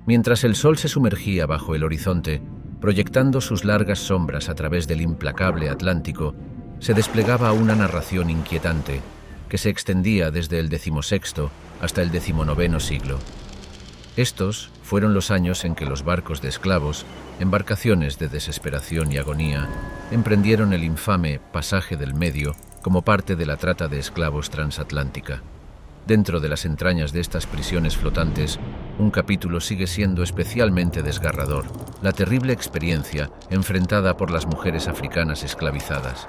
Mientras el sol se sumergía bajo el horizonte, proyectando sus largas sombras a través del implacable Atlántico, se desplegaba una narración inquietante que se extendía desde el XVI hasta el XIX siglo. Estos fueron los años en que los barcos de esclavos, embarcaciones de desesperación y agonía, emprendieron el infame pasaje del Medio como parte de la trata de esclavos transatlántica. Dentro de las entrañas de estas prisiones flotantes, un capítulo sigue siendo especialmente desgarrador: la terrible experiencia enfrentada por las mujeres africanas esclavizadas.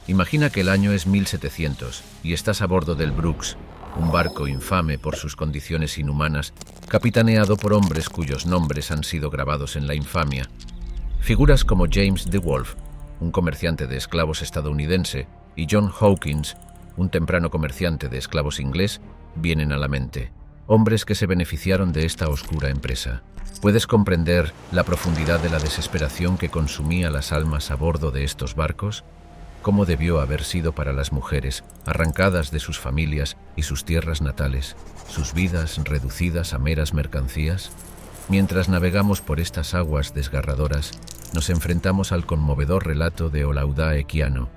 Imagina que el año es 1700 y estás a bordo del Brooks, un barco infame por sus condiciones inhumanas, capitaneado por hombres cuyos nombres han sido grabados en la infamia. Figuras como James de Wolfe, un comerciante de esclavos estadounidense, y John Hawkins, un temprano comerciante de esclavos inglés, vienen a la mente. Hombres que se beneficiaron de esta oscura empresa. ¿Puedes comprender la profundidad de la desesperación que consumía las almas a bordo de estos barcos? ¿Cómo debió haber sido para las mujeres, arrancadas de sus familias y sus tierras natales, sus vidas reducidas a meras mercancías? Mientras navegamos por estas aguas desgarradoras, nos enfrentamos al conmovedor relato de Olaudah Equiano,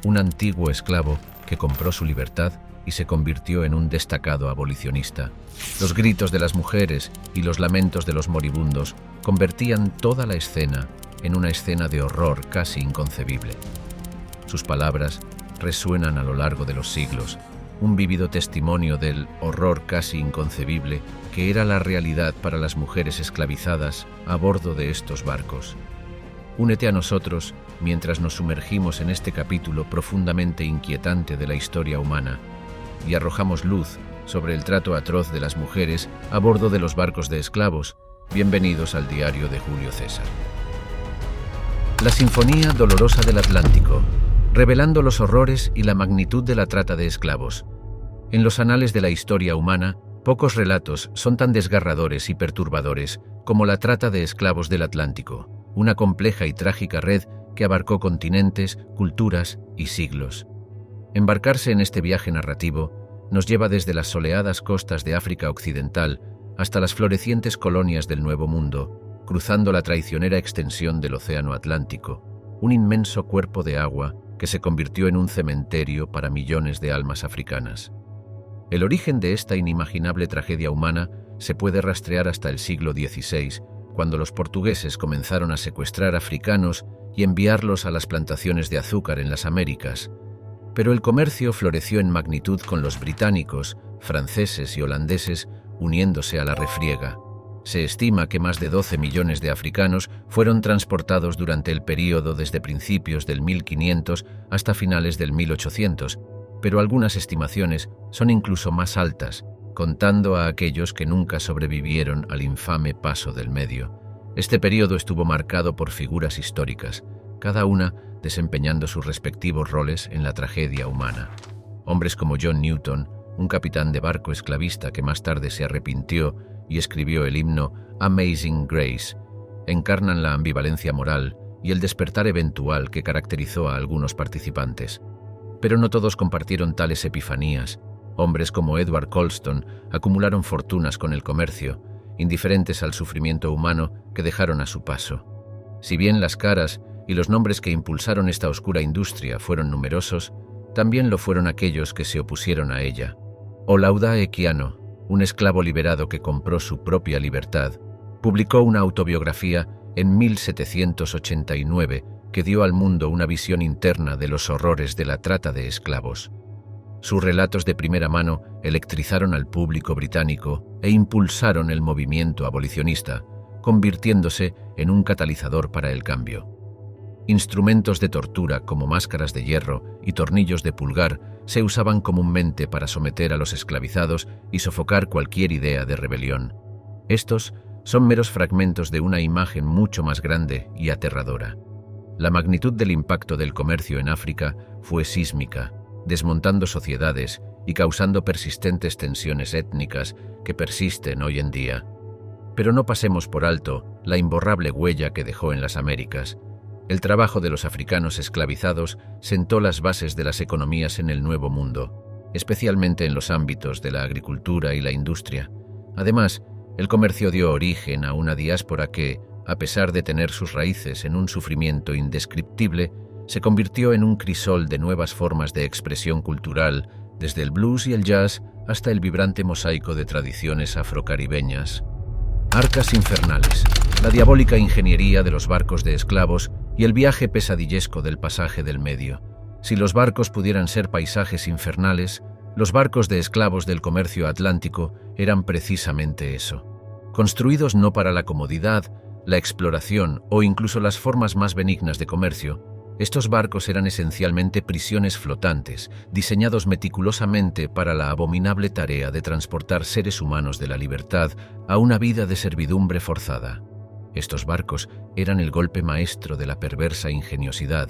un antiguo esclavo que compró su libertad y se convirtió en un destacado abolicionista. Los gritos de las mujeres y los lamentos de los moribundos convertían toda la escena en una escena de horror casi inconcebible. Sus palabras resuenan a lo largo de los siglos, un vívido testimonio del horror casi inconcebible que era la realidad para las mujeres esclavizadas a bordo de estos barcos. Únete a nosotros mientras nos sumergimos en este capítulo profundamente inquietante de la historia humana y arrojamos luz sobre el trato atroz de las mujeres a bordo de los barcos de esclavos. Bienvenidos al diario de Julio César. La Sinfonía Dolorosa del Atlántico, revelando los horrores y la magnitud de la trata de esclavos. En los anales de la historia humana, pocos relatos son tan desgarradores y perturbadores como la trata de esclavos del Atlántico, una compleja y trágica red que abarcó continentes, culturas y siglos. Embarcarse en este viaje narrativo nos lleva desde las soleadas costas de África Occidental hasta las florecientes colonias del Nuevo Mundo, cruzando la traicionera extensión del Océano Atlántico, un inmenso cuerpo de agua que se convirtió en un cementerio para millones de almas africanas. El origen de esta inimaginable tragedia humana se puede rastrear hasta el siglo XVI, cuando los portugueses comenzaron a secuestrar africanos y enviarlos a las plantaciones de azúcar en las Américas. Pero el comercio floreció en magnitud con los británicos, franceses y holandeses uniéndose a la refriega. Se estima que más de 12 millones de africanos fueron transportados durante el período desde principios del 1500 hasta finales del 1800, pero algunas estimaciones son incluso más altas, contando a aquellos que nunca sobrevivieron al infame Paso del Medio. Este período estuvo marcado por figuras históricas, cada una desempeñando sus respectivos roles en la tragedia humana. Hombres como John Newton, un capitán de barco esclavista que más tarde se arrepintió y escribió el himno Amazing Grace, encarnan la ambivalencia moral y el despertar eventual que caracterizó a algunos participantes. Pero no todos compartieron tales epifanías. Hombres como Edward Colston acumularon fortunas con el comercio, indiferentes al sufrimiento humano que dejaron a su paso. Si bien las caras y los nombres que impulsaron esta oscura industria fueron numerosos, también lo fueron aquellos que se opusieron a ella. Olaudah Equiano, un esclavo liberado que compró su propia libertad, publicó una autobiografía en 1789 que dio al mundo una visión interna de los horrores de la trata de esclavos. Sus relatos de primera mano electrizaron al público británico e impulsaron el movimiento abolicionista, convirtiéndose en un catalizador para el cambio. Instrumentos de tortura como máscaras de hierro y tornillos de pulgar se usaban comúnmente para someter a los esclavizados y sofocar cualquier idea de rebelión. Estos son meros fragmentos de una imagen mucho más grande y aterradora. La magnitud del impacto del comercio en África fue sísmica, desmontando sociedades y causando persistentes tensiones étnicas que persisten hoy en día. Pero no pasemos por alto la imborrable huella que dejó en las Américas. El trabajo de los africanos esclavizados sentó las bases de las economías en el Nuevo Mundo, especialmente en los ámbitos de la agricultura y la industria. Además, El comercio dio origen a una diáspora que, a pesar de tener sus raíces en un sufrimiento indescriptible, se convirtió en un crisol de nuevas formas de expresión cultural, desde el blues y el jazz hasta el vibrante mosaico de tradiciones afrocaribeñas. Arcas infernales, la diabólica ingeniería de los barcos de esclavos y el viaje pesadillesco del pasaje del medio. Si los barcos pudieran ser paisajes infernales, los barcos de esclavos del comercio atlántico eran precisamente eso. Construidos no para la comodidad, la exploración o incluso las formas más benignas de comercio, estos barcos eran esencialmente prisiones flotantes, diseñados meticulosamente para la abominable tarea de transportar seres humanos de la libertad a una vida de servidumbre forzada. Estos barcos eran el golpe maestro de la perversa ingeniosidad,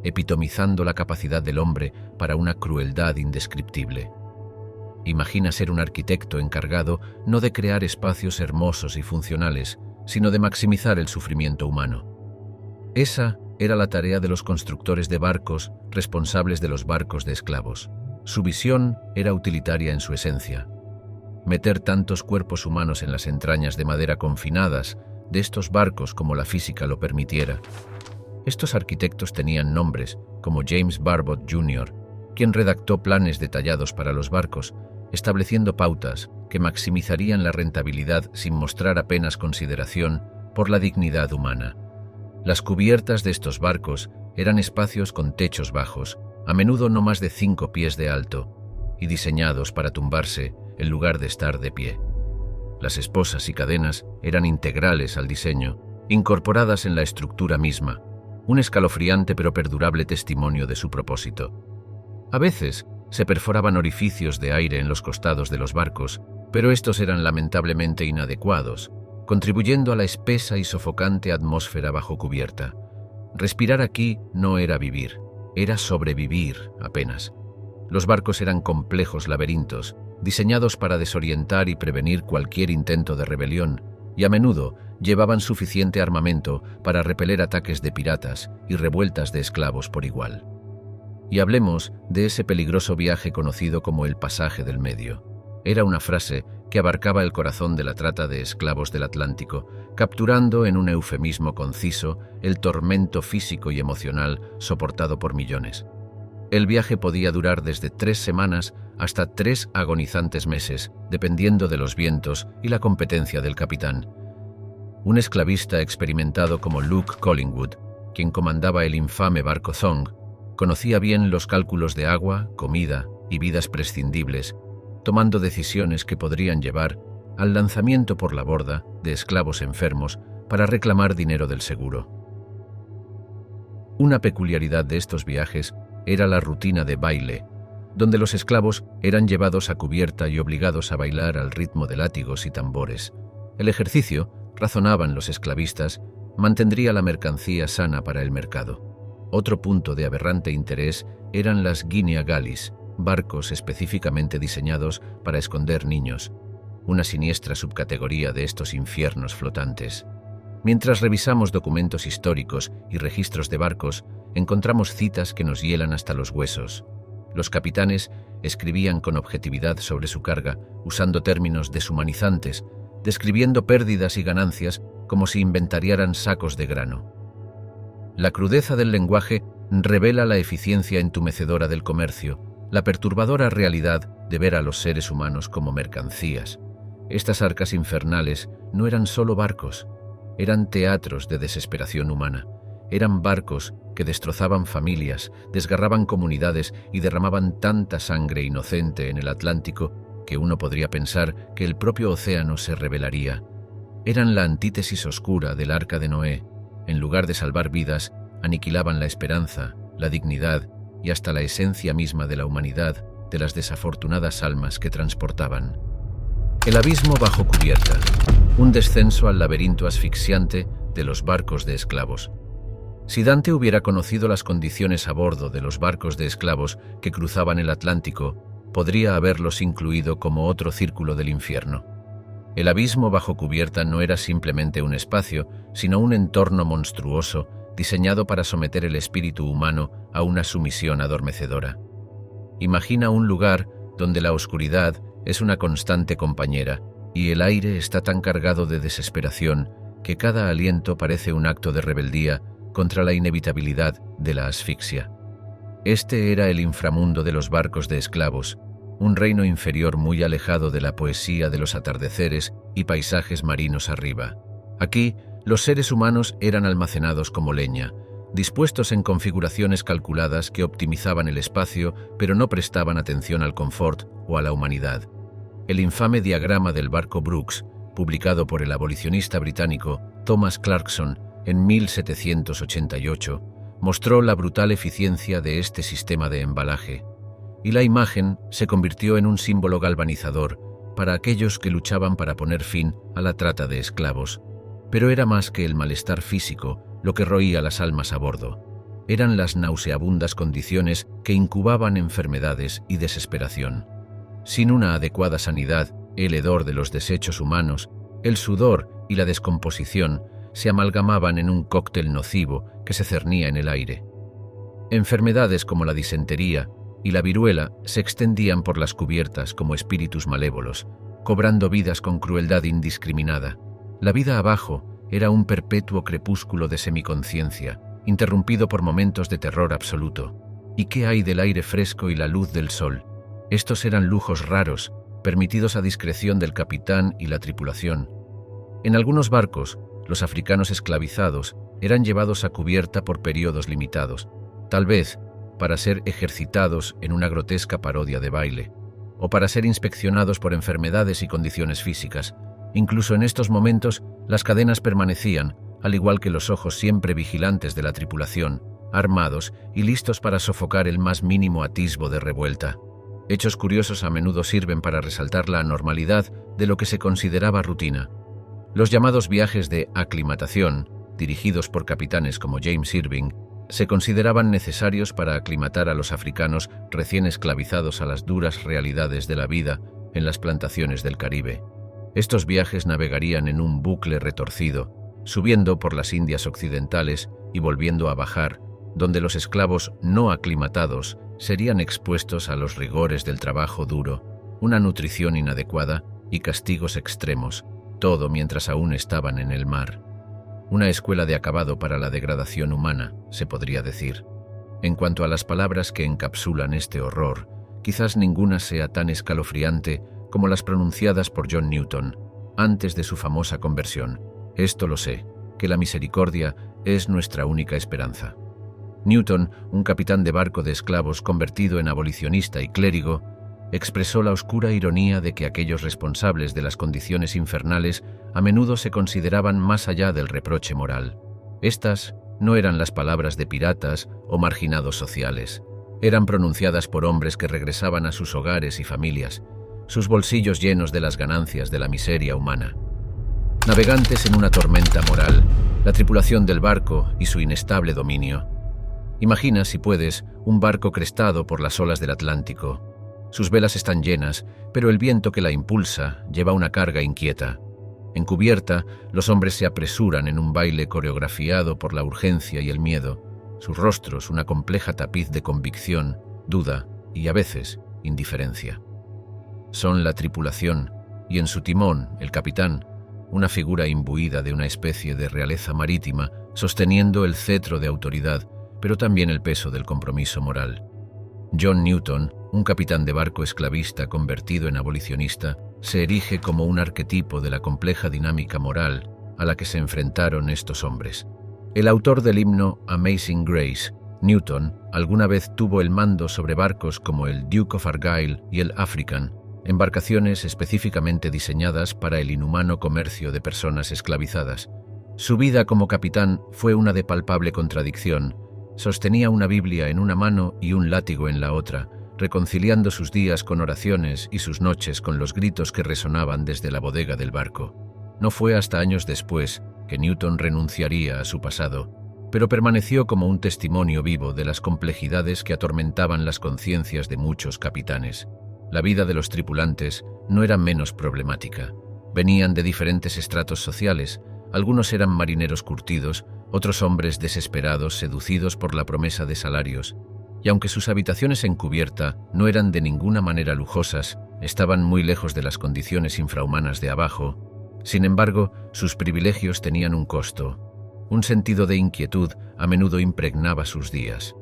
epitomizando la capacidad del hombre para una crueldad indescriptible. Imagina ser un arquitecto encargado no de crear espacios hermosos y funcionales, sino de maximizar el sufrimiento humano. Esa era la tarea de los constructores de barcos responsables de los barcos de esclavos. Su visión era utilitaria en su esencia. Meter tantos cuerpos humanos en las entrañas de madera confinadas de estos barcos como la física lo permitiera. Estos arquitectos tenían nombres, como James Barbot Jr., quien redactó planes detallados para los barcos, estableciendo pautas que maximizarían la rentabilidad sin mostrar apenas consideración por la dignidad humana. Las cubiertas de estos barcos eran espacios con techos bajos, a menudo no más de 5 pies de alto, y diseñados para tumbarse en lugar de estar de pie. Las esposas y cadenas eran integrales al diseño, incorporadas en la estructura misma, un escalofriante pero perdurable testimonio de su propósito. A veces se perforaban orificios de aire en los costados de los barcos, pero estos eran lamentablemente inadecuados, contribuyendo a la espesa y sofocante atmósfera bajo cubierta. Respirar aquí no era vivir, era sobrevivir apenas. Los barcos eran complejos laberintos, diseñados para desorientar y prevenir cualquier intento de rebelión, y a menudo llevaban suficiente armamento para repeler ataques de piratas y revueltas de esclavos por igual. Y hablemos de ese peligroso viaje conocido como el pasaje del medio. Era una frase que abarcaba el corazón de la trata de esclavos del Atlántico, capturando en un eufemismo conciso el tormento físico y emocional soportado por millones. El viaje podía durar desde 3 semanas hasta 3 agonizantes meses, dependiendo de los vientos y la competencia del capitán. Un esclavista experimentado como Luke Collingwood, quien comandaba el infame barco Thong, conocía bien los cálculos de agua, comida y vidas prescindibles, tomando decisiones que podrían llevar al lanzamiento por la borda de esclavos enfermos para reclamar dinero del seguro. Una peculiaridad de estos viajes era la rutina de baile, donde los esclavos eran llevados a cubierta y obligados a bailar al ritmo de látigos y tambores. El ejercicio, razonaban los esclavistas, mantendría la mercancía sana para el mercado. Otro punto de aberrante interés eran las Guinea Galleys, barcos específicamente diseñados para esconder niños, una siniestra subcategoría de estos infiernos flotantes. Mientras revisamos documentos históricos y registros de barcos, encontramos citas que nos hielan hasta los huesos. Los capitanes escribían con objetividad sobre su carga, usando términos deshumanizantes, describiendo pérdidas y ganancias como si inventariaran sacos de grano. La crudeza del lenguaje revela la eficiencia entumecedora del comercio, la perturbadora realidad de ver a los seres humanos como mercancías. Estas arcas infernales no eran solo barcos, eran teatros de desesperación humana. Eran barcos que destrozaban familias, desgarraban comunidades y derramaban tanta sangre inocente en el Atlántico que uno podría pensar que el propio océano se rebelaría. Eran la antítesis oscura del Arca de Noé. En lugar de salvar vidas, aniquilaban la esperanza, la dignidad y hasta la esencia misma de la humanidad de las desafortunadas almas que transportaban. El abismo bajo cubierta, un descenso al laberinto asfixiante de los barcos de esclavos. Si Dante hubiera conocido las condiciones a bordo de los barcos de esclavos que cruzaban el Atlántico, podría haberlos incluido como otro círculo del infierno. El abismo bajo cubierta no era simplemente un espacio, sino un entorno monstruoso diseñado para someter el espíritu humano a una sumisión adormecedora. Imagina un lugar donde la oscuridad es una constante compañera y el aire está tan cargado de desesperación que cada aliento parece un acto de rebeldía contra la inevitabilidad de la asfixia. Este era el inframundo de los barcos de esclavos, un reino inferior muy alejado de la poesía de los atardeceres y paisajes marinos arriba. Aquí, los seres humanos eran almacenados como leña, dispuestos en configuraciones calculadas que optimizaban el espacio, pero no prestaban atención al confort o a la humanidad. El infame diagrama del barco Brooks, publicado por el abolicionista británico Thomas Clarkson en 1788, mostró la brutal eficiencia de este sistema de embalaje, y la imagen se convirtió en un símbolo galvanizador para aquellos que luchaban para poner fin a la trata de esclavos. Pero era más que el malestar físico lo que roía las almas a bordo. Eran las nauseabundas condiciones que incubaban enfermedades y desesperación. Sin una adecuada sanidad, el hedor de los desechos humanos, el sudor y la descomposición se amalgamaban en un cóctel nocivo que se cernía en el aire. Enfermedades como la disentería y la viruela se extendían por las cubiertas como espíritus malévolos, cobrando vidas con crueldad indiscriminada. La vida abajo era un perpetuo crepúsculo de semiconciencia, interrumpido por momentos de terror absoluto. ¿Y qué hay del aire fresco y la luz del sol? Estos eran lujos raros, permitidos a discreción del capitán y la tripulación. En algunos barcos, los africanos esclavizados eran llevados a cubierta por periodos limitados, tal vez para ser ejercitados en una grotesca parodia de baile, o para ser inspeccionados por enfermedades y condiciones físicas. Incluso en estos momentos, las cadenas permanecían, al igual que los ojos siempre vigilantes de la tripulación, armados y listos para sofocar el más mínimo atisbo de revuelta. Hechos curiosos a menudo sirven para resaltar la anormalidad de lo que se consideraba rutina. Los llamados viajes de aclimatación, dirigidos por capitanes como James Irving, se consideraban necesarios para aclimatar a los africanos recién esclavizados a las duras realidades de la vida en las plantaciones del Caribe. Estos viajes navegarían en un bucle retorcido, subiendo por las Indias occidentales y volviendo a bajar, donde los esclavos no aclimatados serían expuestos a los rigores del trabajo duro, una nutrición inadecuada y castigos extremos, todo mientras aún estaban en el mar. Una escuela de acabado para la degradación humana, se podría decir. En cuanto a las palabras que encapsulan este horror, quizás ninguna sea tan escalofriante como las pronunciadas por John Newton antes de su famosa conversión. Esto lo sé, que la misericordia es nuestra única esperanza. Newton, un capitán de barco de esclavos convertido en abolicionista y clérigo, expresó la oscura ironía de que aquellos responsables de las condiciones infernales a menudo se consideraban más allá del reproche moral. Estas no eran las palabras de piratas o marginados sociales. Eran pronunciadas por hombres que regresaban a sus hogares y familias, sus bolsillos llenos de las ganancias de la miseria humana. Navegantes en una tormenta moral, la tripulación del barco y su inestable dominio. Imagina, si puedes, un barco crestado por las olas del Atlántico. Sus velas están llenas, pero el viento que la impulsa lleva una carga inquieta. En cubierta, los hombres se apresuran en un baile coreografiado por la urgencia y el miedo, sus rostros una compleja tapiz de convicción, duda y, a veces, indiferencia. Son la tripulación, y en su timón, el capitán, una figura imbuida de una especie de realeza marítima, sosteniendo el cetro de autoridad, pero también el peso del compromiso moral. John Newton, un capitán de barco esclavista convertido en abolicionista, se erige como un arquetipo de la compleja dinámica moral a la que se enfrentaron estos hombres. El autor del himno Amazing Grace, Newton, alguna vez tuvo el mando sobre barcos como el Duke of Argyle y el African, embarcaciones específicamente diseñadas para el inhumano comercio de personas esclavizadas. Su vida como capitán fue una de palpable contradicción. Sostenía una Biblia en una mano y un látigo en la otra, reconciliando sus días con oraciones y sus noches con los gritos que resonaban desde la bodega del barco. No fue hasta años después que Newton renunciaría a su pasado, pero permaneció como un testimonio vivo de las complejidades que atormentaban las conciencias de muchos capitanes. La vida de los tripulantes no era menos problemática. Venían de diferentes estratos sociales, algunos eran marineros curtidos, otros hombres desesperados seducidos por la promesa de salarios, y aunque sus habitaciones en cubierta no eran de ninguna manera lujosas, estaban muy lejos de las condiciones infrahumanas de abajo. Sin embargo, sus privilegios tenían un costo. Un sentido de inquietud a menudo impregnaba sus días.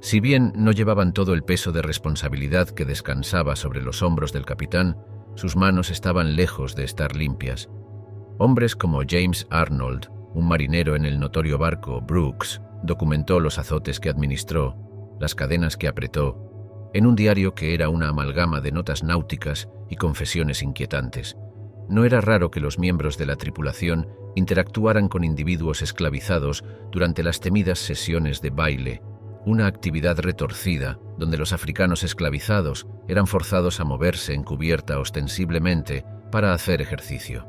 Si bien no llevaban todo el peso de responsabilidad que descansaba sobre los hombros del capitán, sus manos estaban lejos de estar limpias. Hombres como James Arnold, un marinero en el notorio barco Brooks, documentó los azotes que administró, las cadenas que apretó, en un diario que era una amalgama de notas náuticas y confesiones inquietantes. No era raro que los miembros de la tripulación interactuaran con individuos esclavizados durante las temidas sesiones de baile, una actividad retorcida donde los africanos esclavizados eran forzados a moverse en cubierta ostensiblemente para hacer ejercicio.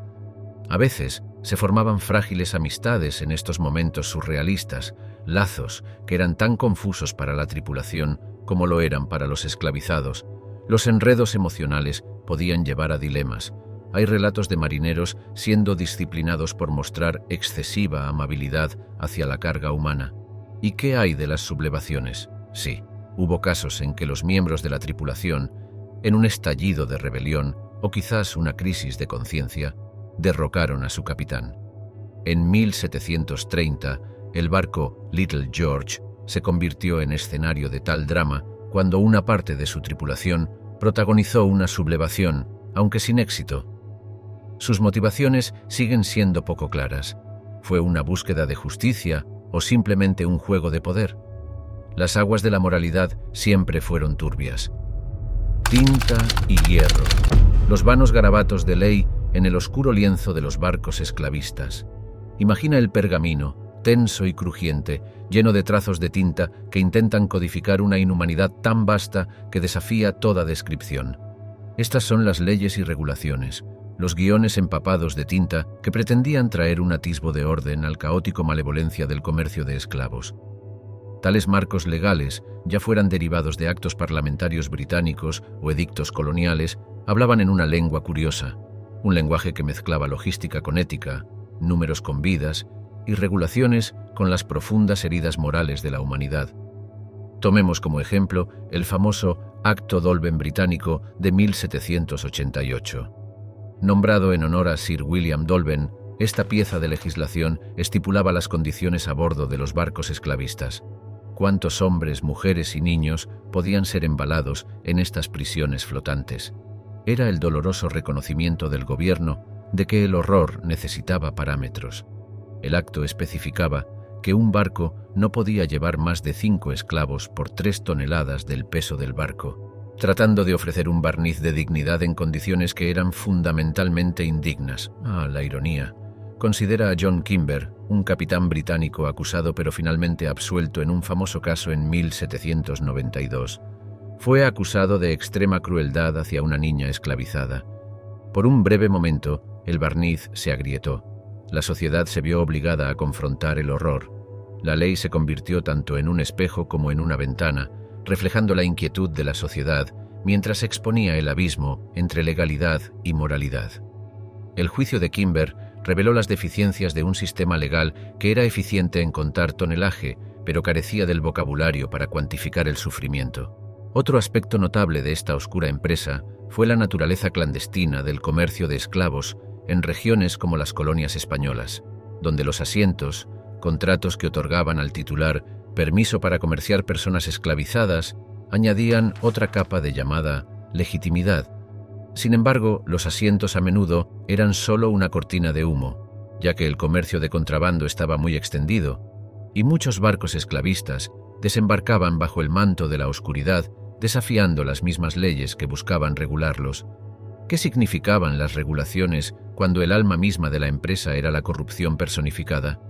A veces se formaban frágiles amistades en estos momentos surrealistas, lazos que eran tan confusos para la tripulación como lo eran para los esclavizados. Los enredos emocionales podían llevar a dilemas. Hay relatos de marineros siendo disciplinados por mostrar excesiva amabilidad hacia la carga humana. ¿Y qué hay de las sublevaciones? Sí, hubo casos en que los miembros de la tripulación, en un estallido de rebelión o quizás una crisis de conciencia, derrocaron a su capitán. En 1730, el barco Little George se convirtió en escenario de tal drama cuando una parte de su tripulación protagonizó una sublevación, aunque sin éxito. Sus motivaciones siguen siendo poco claras. ¿Fue una búsqueda de justicia o simplemente un juego de poder? Las aguas de la moralidad siempre fueron turbias. Tinta y hierro, los vanos garabatos de ley en el oscuro lienzo de los barcos esclavistas. Imagina el pergamino, tenso y crujiente, lleno de trazos de tinta que intentan codificar una inhumanidad tan vasta que desafía toda descripción. Estas son las leyes y regulaciones, los guiones empapados de tinta que pretendían traer un atisbo de orden al caótico malevolencia del comercio de esclavos. Tales marcos legales, ya fueran derivados de actos parlamentarios británicos o edictos coloniales, hablaban en una lengua curiosa, un lenguaje que mezclaba logística con ética, números con vidas y regulaciones con las profundas heridas morales de la humanidad. Tomemos como ejemplo el famoso Acto Dolben británico de 1788. Nombrado en honor a Sir William Dolben, esta pieza de legislación estipulaba las condiciones a bordo de los barcos esclavistas. Cuántos hombres, mujeres y niños podían ser embalados en estas prisiones flotantes. Era el doloroso reconocimiento del gobierno de que el horror necesitaba parámetros. El acto especificaba que un barco no podía llevar más de 5 esclavos por 3 toneladas del peso del barco, tratando de ofrecer un barniz de dignidad en condiciones que eran fundamentalmente indignas. La ironía. Considera a John Kimber, un capitán británico acusado pero finalmente absuelto en un famoso caso en 1792. Fue acusado de extrema crueldad hacia una niña esclavizada. Por un breve momento, el barniz se agrietó. La sociedad se vio obligada a confrontar el horror. La ley se convirtió tanto en un espejo como en una ventana, reflejando la inquietud de la sociedad mientras exponía el abismo entre legalidad y moralidad. El juicio de Kimber reveló las deficiencias de un sistema legal que era eficiente en contar tonelaje, pero carecía del vocabulario para cuantificar el sufrimiento. Otro aspecto notable de esta oscura empresa fue la naturaleza clandestina del comercio de esclavos en regiones como las colonias españolas, donde los asientos, contratos que otorgaban al titular permiso para comerciar personas esclavizadas, añadían otra capa de llamada legitimidad. Sin embargo, los asientos a menudo eran solo una cortina de humo, ya que el comercio de contrabando estaba muy extendido, y muchos barcos esclavistas desembarcaban bajo el manto de la oscuridad, desafiando las mismas leyes que buscaban regularlos. ¿Qué significaban las regulaciones cuando el alma misma de la empresa era la corrupción personificada?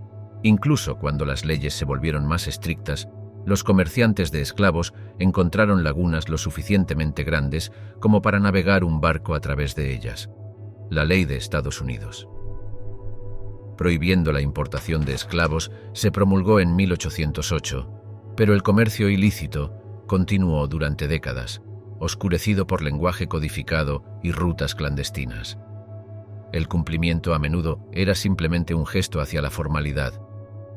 Incluso cuando las leyes se volvieron más estrictas, los comerciantes de esclavos encontraron lagunas lo suficientemente grandes como para navegar un barco a través de ellas. La ley de Estados Unidos, prohibiendo la importación de esclavos, se promulgó en 1808, pero el comercio ilícito continuó durante décadas, oscurecido por lenguaje codificado y rutas clandestinas. El cumplimiento a menudo era simplemente un gesto hacia la formalidad,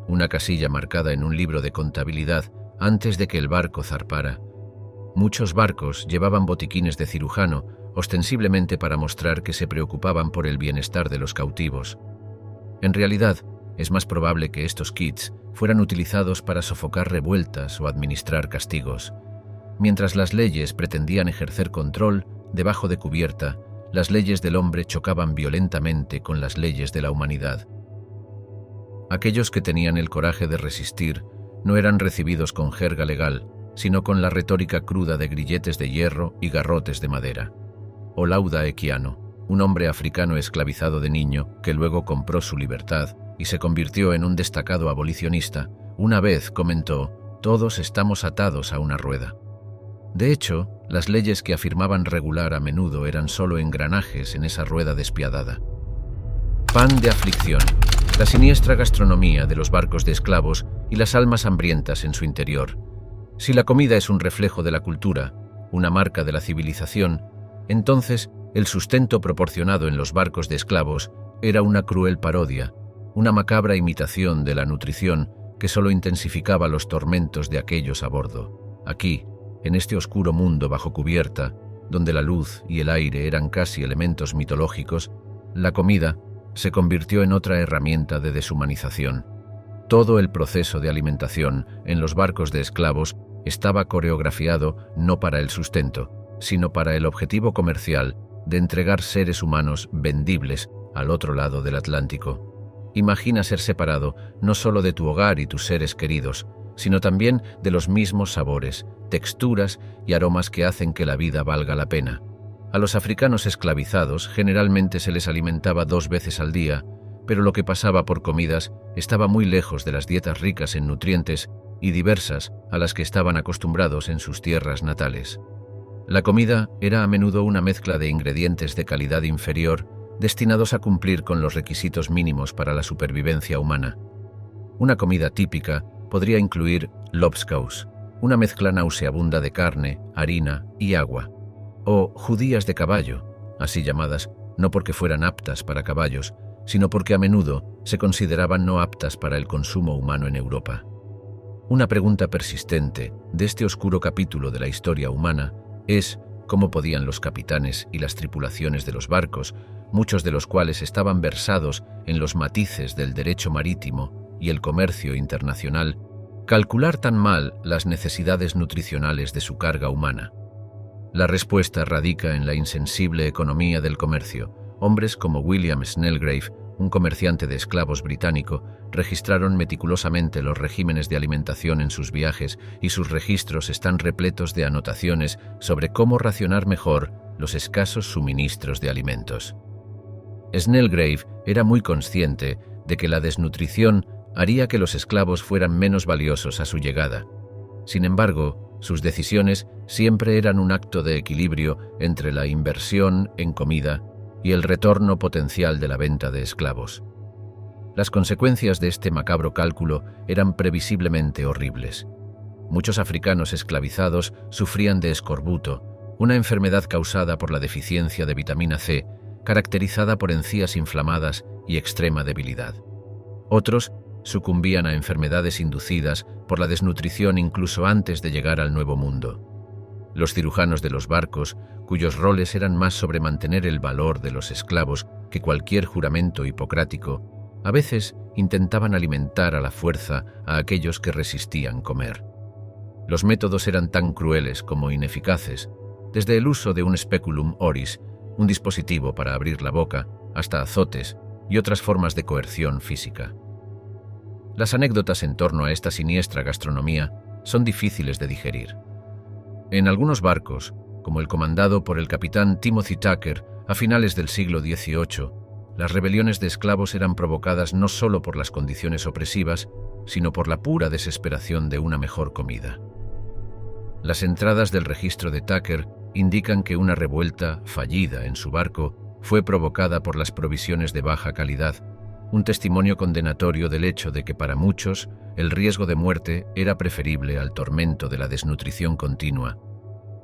una casilla marcada en un libro de contabilidad antes de que el barco zarpara. Muchos barcos llevaban botiquines de cirujano ostensiblemente para mostrar que se preocupaban por el bienestar de los cautivos. En realidad, es más probable que estos kits fueran utilizados para sofocar revueltas o administrar castigos. Mientras las leyes pretendían ejercer control, debajo de cubierta, las leyes del hombre chocaban violentamente con las leyes de la humanidad. Aquellos que tenían el coraje de resistir no eran recibidos con jerga legal, sino con la retórica cruda de grilletes de hierro y garrotes de madera. Olaudah Equiano, un hombre africano esclavizado de niño que luego compró su libertad y se convirtió en un destacado abolicionista, una vez comentó: «Todos estamos atados a una rueda». De hecho, las leyes que afirmaban regular a menudo eran solo engranajes en esa rueda despiadada. Pan de aflicción, la siniestra gastronomía de los barcos de esclavos y las almas hambrientas en su interior. Si la comida es un reflejo de la cultura, una marca de la civilización, entonces el sustento proporcionado en los barcos de esclavos era una cruel parodia, una macabra imitación de la nutrición que solo intensificaba los tormentos de aquellos a bordo. Aquí, en este oscuro mundo bajo cubierta, donde la luz y el aire eran casi elementos mitológicos, la comida se convirtió en otra herramienta de deshumanización. Todo el proceso de alimentación en los barcos de esclavos estaba coreografiado no para el sustento, sino para el objetivo comercial de entregar seres humanos vendibles al otro lado del Atlántico. Imagina ser separado no solo de tu hogar y tus seres queridos, sino también de los mismos sabores, texturas y aromas que hacen que la vida valga la pena. A los africanos esclavizados generalmente se les alimentaba 2 veces al día, pero lo que pasaba por comidas estaba muy lejos de las dietas ricas en nutrientes y diversas a las que estaban acostumbrados en sus tierras natales. La comida era a menudo una mezcla de ingredientes de calidad inferior destinados a cumplir con los requisitos mínimos para la supervivencia humana. Una comida típica podría incluir lobscouse, una mezcla nauseabunda de carne, harina y agua, o judías de caballo, así llamadas no porque fueran aptas para caballos, sino porque a menudo se consideraban no aptas para el consumo humano en Europa. Una pregunta persistente de este oscuro capítulo de la historia humana es cómo podían los capitanes y las tripulaciones de los barcos, muchos de los cuales estaban versados en los matices del derecho marítimo y el comercio internacional, calcular tan mal las necesidades nutricionales de su carga humana. La respuesta radica en la insensible economía del comercio. Hombres como William Snellgrave, un comerciante de esclavos británico, registraron meticulosamente los regímenes de alimentación en sus viajes y sus registros están repletos de anotaciones sobre cómo racionar mejor los escasos suministros de alimentos. Snellgrave era muy consciente de que la desnutrición haría que los esclavos fueran menos valiosos a su llegada. Sin embargo, sus decisiones siempre eran un acto de equilibrio entre la inversión en comida y el retorno potencial de la venta de esclavos. Las consecuencias de este macabro cálculo eran previsiblemente horribles. Muchos africanos esclavizados sufrían de escorbuto, una enfermedad causada por la deficiencia de vitamina C, caracterizada por encías inflamadas y extrema debilidad. Otros sucumbían a enfermedades inducidas por la desnutrición incluso antes de llegar al Nuevo Mundo. Los cirujanos de los barcos, cuyos roles eran más sobre mantener el valor de los esclavos que cualquier juramento hipocrático, a veces intentaban alimentar a la fuerza a aquellos que resistían comer. Los métodos eran tan crueles como ineficaces, desde el uso de un speculum oris, un dispositivo para abrir la boca, hasta azotes y otras formas de coerción física. Las anécdotas en torno a esta siniestra gastronomía son difíciles de digerir. En algunos barcos, como el comandado por el capitán Timothy Tucker a finales del siglo XVIII, las rebeliones de esclavos eran provocadas no solo por las condiciones opresivas, sino por la pura desesperación de una mejor comida. Las entradas del registro de Tucker indican que una revuelta fallida en su barco fue provocada por las provisiones de baja calidad, un testimonio condenatorio del hecho de que para muchos el riesgo de muerte era preferible al tormento de la desnutrición continua.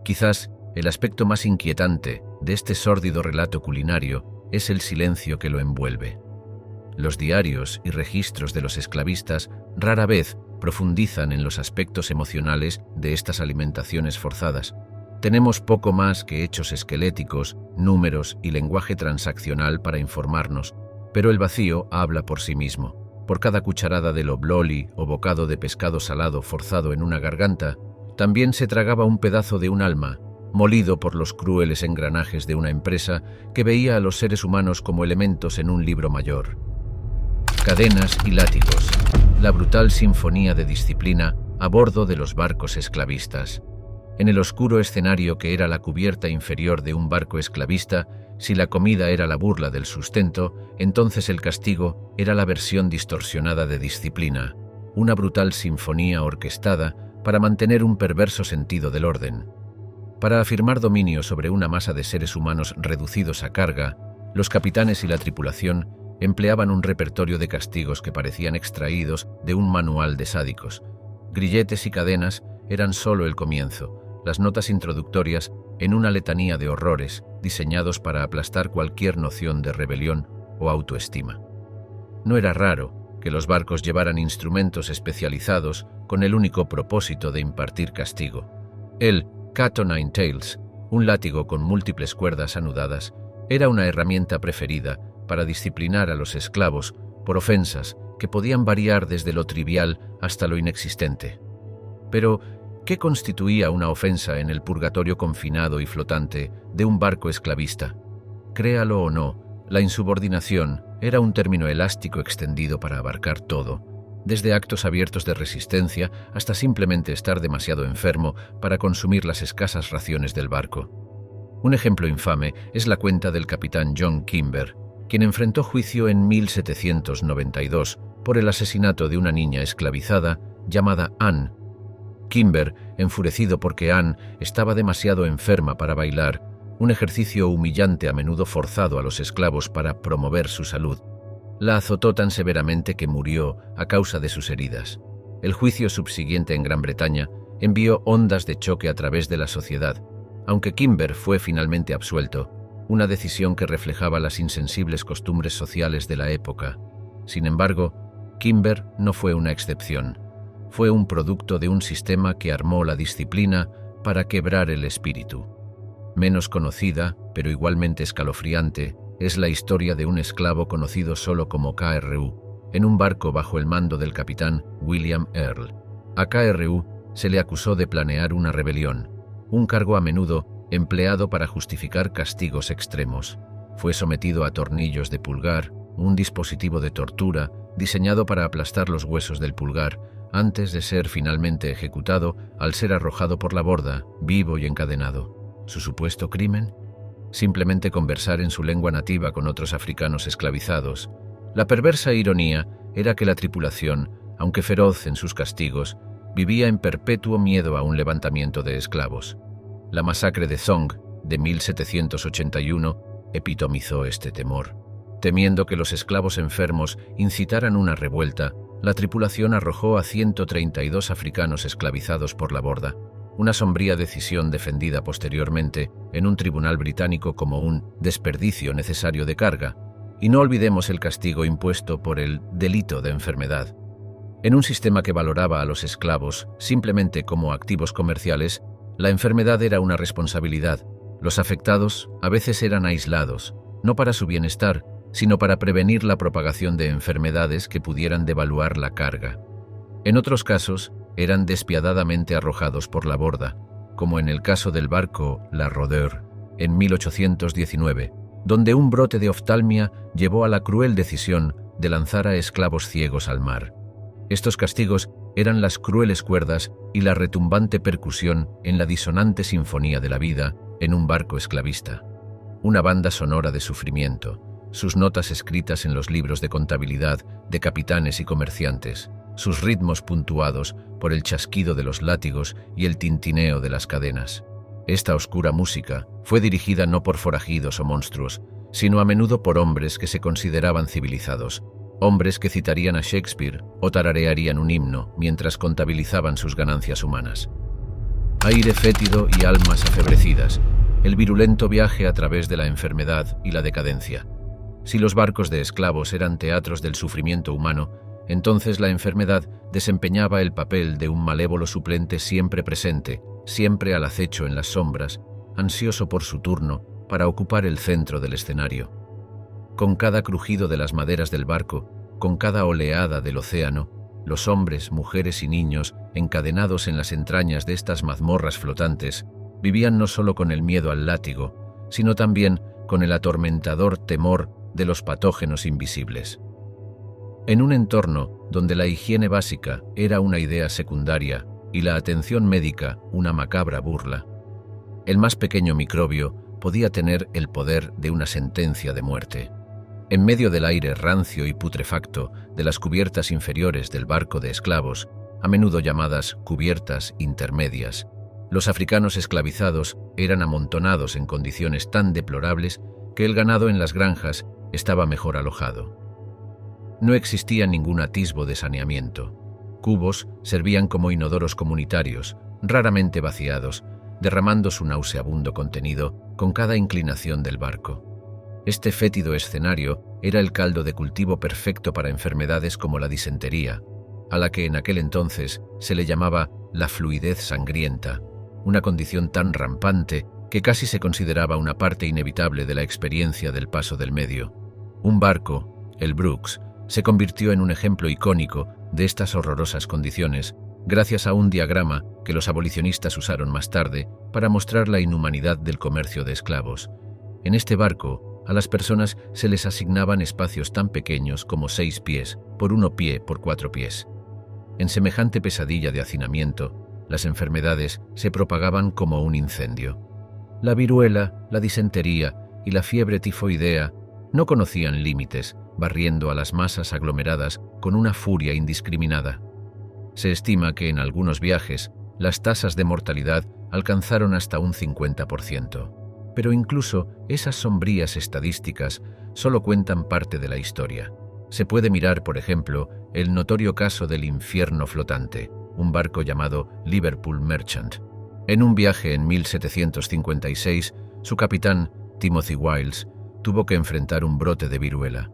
Quizás el aspecto más inquietante de este sórdido relato culinario es el silencio que lo envuelve. Los diarios y registros de los esclavistas rara vez profundizan en los aspectos emocionales de estas alimentaciones forzadas. Tenemos poco más que hechos esqueléticos, números y lenguaje transaccional para informarnos, pero el vacío habla por sí mismo. Por cada cucharada de lobloli o bocado de pescado salado forzado en una garganta, también se tragaba un pedazo de un alma, molido por los crueles engranajes de una empresa que veía a los seres humanos como elementos en un libro mayor. Cadenas y látigos, la brutal sinfonía de disciplina a bordo de los barcos esclavistas. En el oscuro escenario que era la cubierta inferior de un barco esclavista, si la comida era la burla del sustento, entonces el castigo era la versión distorsionada de disciplina, una brutal sinfonía orquestada para mantener un perverso sentido del orden. Para afirmar dominio sobre una masa de seres humanos reducidos a carga, los capitanes y la tripulación empleaban un repertorio de castigos que parecían extraídos de un manual de sádicos. Grilletes y cadenas eran solo el comienzo, las notas introductorias en una letanía de horrores diseñados para aplastar cualquier noción de rebelión o autoestima. No era raro que los barcos llevaran instrumentos especializados con el único propósito de impartir castigo. El Cat o' Nine Tails, un látigo con múltiples cuerdas anudadas, era una herramienta preferida para disciplinar a los esclavos por ofensas que podían variar desde lo trivial hasta lo inexistente. Pero, ¿qué constituía una ofensa en el purgatorio confinado y flotante de un barco esclavista? Créalo o no, la insubordinación era un término elástico extendido para abarcar todo, desde actos abiertos de resistencia hasta simplemente estar demasiado enfermo para consumir las escasas raciones del barco. Un ejemplo infame es la cuenta del capitán John Kimber, quien enfrentó juicio en 1792 por el asesinato de una niña esclavizada llamada Anne. Kimber, enfurecido porque Anne estaba demasiado enferma para bailar, un ejercicio humillante a menudo forzado a los esclavos para promover su salud, la azotó tan severamente que murió a causa de sus heridas. El juicio subsiguiente en Gran Bretaña envió ondas de choque a través de la sociedad, aunque Kimber fue finalmente absuelto, una decisión que reflejaba las insensibles costumbres sociales de la época. Sin embargo, Kimber no fue una excepción. Fue un producto de un sistema que armó la disciplina para quebrar el espíritu. Menos conocida, pero igualmente escalofriante, es la historia de un esclavo conocido solo como KRU, en un barco bajo el mando del capitán William Earl. A KRU se le acusó de planear una rebelión, un cargo a menudo empleado para justificar castigos extremos. Fue sometido a tornillos de pulgar, un dispositivo de tortura diseñado para aplastar los huesos del pulgar, antes de ser finalmente ejecutado al ser arrojado por la borda, vivo y encadenado. ¿Su supuesto crimen? Simplemente conversar en su lengua nativa con otros africanos esclavizados. La perversa ironía era que la tripulación, aunque feroz en sus castigos, vivía en perpetuo miedo a un levantamiento de esclavos. La masacre de Song, de 1781, epitomizó este temor. Temiendo que los esclavos enfermos incitaran una revuelta, la tripulación arrojó a 132 africanos esclavizados por la borda, una sombría decisión defendida posteriormente en un tribunal británico como un desperdicio necesario de carga. Y no olvidemos el castigo impuesto por el delito de enfermedad. En un sistema que valoraba a los esclavos simplemente como activos comerciales, la enfermedad era una responsabilidad. Los afectados a veces eran aislados, no para su bienestar, sino para prevenir la propagación de enfermedades que pudieran devaluar la carga. En otros casos, eran despiadadamente arrojados por la borda, como en el caso del barco La Rodeur, en 1819, donde un brote de oftalmia llevó a la cruel decisión de lanzar a esclavos ciegos al mar. Estos castigos eran las crueles cuerdas y la retumbante percusión en la disonante sinfonía de la vida en un barco esclavista. Una banda sonora de sufrimiento, sus notas escritas en los libros de contabilidad de capitanes y comerciantes, sus ritmos puntuados por el chasquido de los látigos y el tintineo de las cadenas. Esta oscura música fue dirigida no por forajidos o monstruos, sino a menudo por hombres que se consideraban civilizados, hombres que citarían a Shakespeare o tararearían un himno mientras contabilizaban sus ganancias humanas. Aire fétido y almas afebrecidas, el virulento viaje a través de la enfermedad y la decadencia. Si los barcos de esclavos eran teatros del sufrimiento humano, entonces la enfermedad desempeñaba el papel de un malévolo suplente siempre presente, siempre al acecho en las sombras, ansioso por su turno para ocupar el centro del escenario. Con cada crujido de las maderas del barco, con cada oleada del océano, los hombres, mujeres y niños, encadenados en las entrañas de estas mazmorras flotantes, vivían no solo con el miedo al látigo, sino también con el atormentador temor de los patógenos invisibles. En un entorno donde la higiene básica era una idea secundaria y la atención médica una macabra burla, el más pequeño microbio podía tener el poder de una sentencia de muerte. En medio del aire rancio y putrefacto de las cubiertas inferiores del barco de esclavos, a menudo llamadas cubiertas intermedias, los africanos esclavizados eran amontonados en condiciones tan deplorables que el ganado en las granjas estaba mejor alojado. No existía ningún atisbo de saneamiento. Cubos servían como inodoros comunitarios, raramente vaciados, derramando su nauseabundo contenido con cada inclinación del barco. Este fétido escenario era el caldo de cultivo perfecto para enfermedades como la disentería, a la que en aquel entonces se le llamaba la fluidez sangrienta, una condición tan rampante que casi se consideraba una parte inevitable de la experiencia del paso del medio. Un barco, el Brooks, se convirtió en un ejemplo icónico de estas horrorosas condiciones, gracias a un diagrama que los abolicionistas usaron más tarde para mostrar la inhumanidad del comercio de esclavos. En este barco, a las personas se les asignaban espacios tan pequeños como 6 pies por 1 pie por 4 pies. En semejante pesadilla de hacinamiento, las enfermedades se propagaban como un incendio. La viruela, la disentería y la fiebre tifoidea no conocían límites, barriendo a las masas aglomeradas con una furia indiscriminada. Se estima que en algunos viajes las tasas de mortalidad alcanzaron hasta un 50%. Pero incluso esas sombrías estadísticas solo cuentan parte de la historia. Se puede mirar, por ejemplo, el notorio caso del infierno flotante, un barco llamado Liverpool Merchant. En un viaje en 1756, su capitán, Timothy Wiles, tuvo que enfrentar un brote de viruela.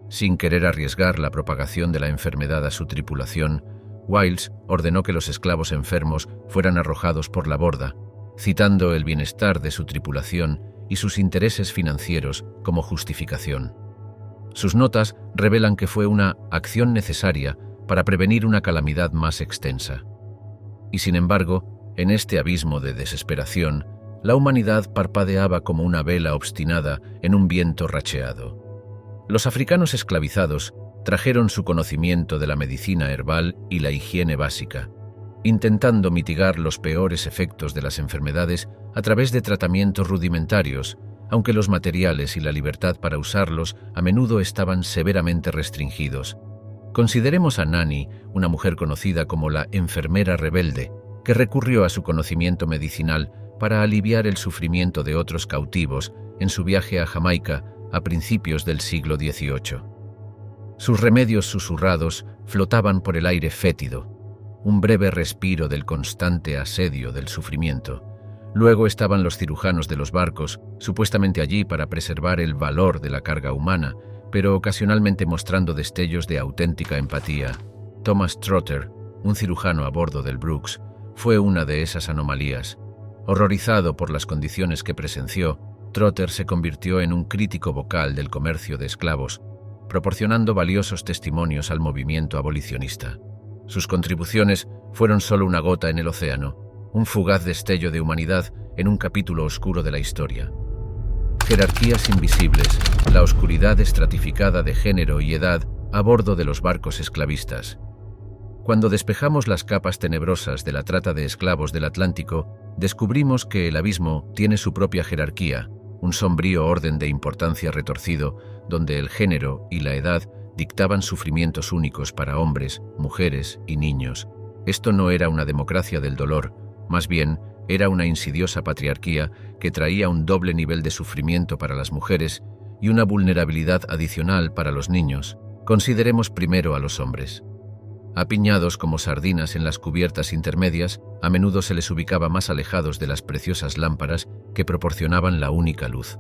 Sin querer arriesgar la propagación de la enfermedad a su tripulación, Wiles ordenó que los esclavos enfermos fueran arrojados por la borda, citando el bienestar de su tripulación y sus intereses financieros como justificación. Sus notas revelan que fue una acción necesaria para prevenir una calamidad más extensa. Y sin embargo, en este abismo de desesperación, la humanidad parpadeaba como una vela obstinada en un viento racheado. Los africanos esclavizados trajeron su conocimiento de la medicina herbal y la higiene básica, intentando mitigar los peores efectos de las enfermedades a través de tratamientos rudimentarios, aunque los materiales y la libertad para usarlos a menudo estaban severamente restringidos. Consideremos a Nanny, una mujer conocida como la enfermera rebelde, que recurrió a su conocimiento medicinal para aliviar el sufrimiento de otros cautivos en su viaje a Jamaica a principios del siglo XVIII. Sus remedios susurrados flotaban por el aire fétido, un breve respiro del constante asedio del sufrimiento. Luego estaban los cirujanos de los barcos, supuestamente allí para preservar el valor de la carga humana, pero ocasionalmente mostrando destellos de auténtica empatía. Thomas Trotter, un cirujano a bordo del Brooks, fue una de esas anomalías. Horrorizado por las condiciones que presenció, Trotter se convirtió en un crítico vocal del comercio de esclavos, proporcionando valiosos testimonios al movimiento abolicionista. Sus contribuciones fueron solo una gota en el océano, un fugaz destello de humanidad en un capítulo oscuro de la historia. Jerarquías invisibles, la oscuridad estratificada de género y edad a bordo de los barcos esclavistas. Cuando despejamos las capas tenebrosas de la trata de esclavos del Atlántico, descubrimos que el abismo tiene su propia jerarquía, un sombrío orden de importancia retorcido, donde el género y la edad dictaban sufrimientos únicos para hombres, mujeres y niños. Esto no era una democracia del dolor, más bien era una insidiosa patriarquía que traía un doble nivel de sufrimiento para las mujeres y una vulnerabilidad adicional para los niños. Consideremos primero a los hombres. Apiñados como sardinas en las cubiertas intermedias, a menudo se les ubicaba más alejados de las preciosas lámparas que proporcionaban la única luz.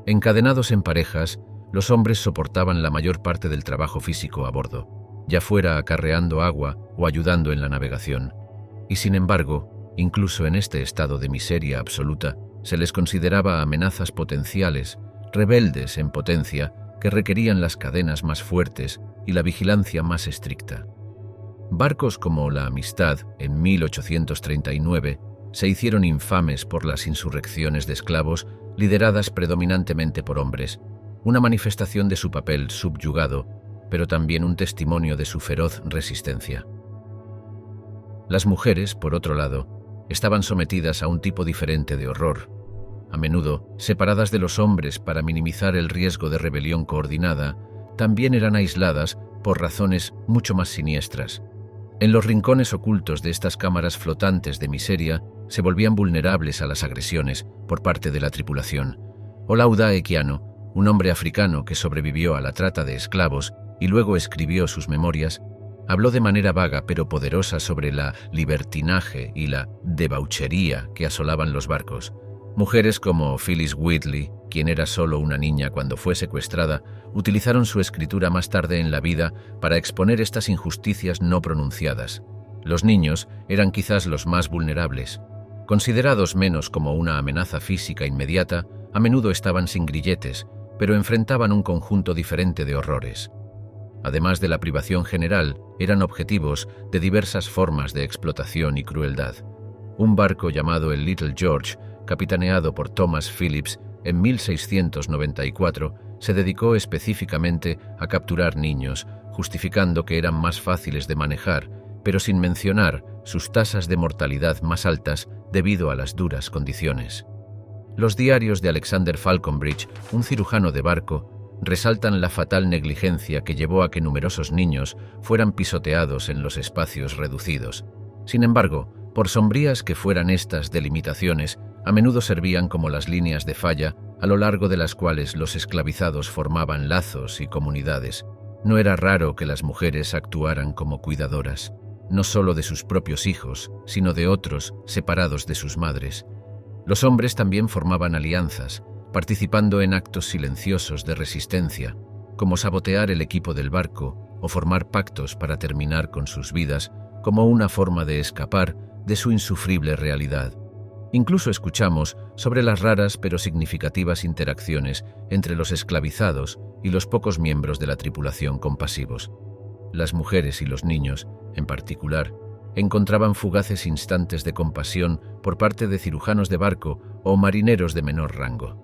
Encadenados en parejas, los hombres soportaban la mayor parte del trabajo físico a bordo, ya fuera acarreando agua o ayudando en la navegación. Y sin embargo, Incluso en este estado de miseria absoluta, se les consideraba amenazas potenciales, rebeldes en potencia, que requerían las cadenas más fuertes y la vigilancia más estricta. Barcos como la Amistad, en 1839, se hicieron infames por las insurrecciones de esclavos lideradas predominantemente por hombres, una manifestación de su papel subyugado, pero también un testimonio de su feroz resistencia. Las mujeres, por otro lado, estaban sometidas a un tipo diferente de horror, a menudo separadas de los hombres para minimizar el riesgo de rebelión coordinada. También eran aisladas por razones mucho más siniestras. En los rincones ocultos de estas cámaras flotantes de miseria se volvían vulnerables a las agresiones por parte de la tripulación. Olaudah Equiano, un hombre africano que sobrevivió a la trata de esclavos y luego escribió sus memorias, habló de manera vaga pero poderosa sobre la libertinaje y la debauchería que asolaban los barcos. Mujeres como Phyllis Wheatley, quien era solo una niña cuando fue secuestrada, utilizaron su escritura más tarde en la vida para exponer estas injusticias no pronunciadas. Los niños eran quizás los más vulnerables. Considerados menos como una amenaza física inmediata, a menudo estaban sin grilletes, pero enfrentaban un conjunto diferente de horrores. Además de la privación general, eran objetivos de diversas formas de explotación y crueldad. Un barco llamado el Little George, capitaneado por Thomas Phillips en 1694, se dedicó específicamente a capturar niños, justificando que eran más fáciles de manejar, pero sin mencionar sus tasas de mortalidad más altas debido a las duras condiciones. Los diarios de Alexander Falconbridge, un cirujano de barco, resaltan la fatal negligencia que llevó a que numerosos niños fueran pisoteados en los espacios reducidos. Sin embargo, por sombrías que fueran estas delimitaciones, a menudo servían como las líneas de falla a lo largo de las cuales los esclavizados formaban lazos y comunidades. No era raro que las mujeres actuaran como cuidadoras, no solo de sus propios hijos, sino de otros separados de sus madres. Los hombres también formaban alianzas, participando en actos silenciosos de resistencia, como sabotear el equipo del barco o formar pactos para terminar con sus vidas como una forma de escapar de su insufrible realidad. Incluso escuchamos sobre las raras pero significativas interacciones entre los esclavizados y los pocos miembros de la tripulación compasivos. Las mujeres y los niños, en particular, encontraban fugaces instantes de compasión por parte de cirujanos de barco o marineros de menor rango.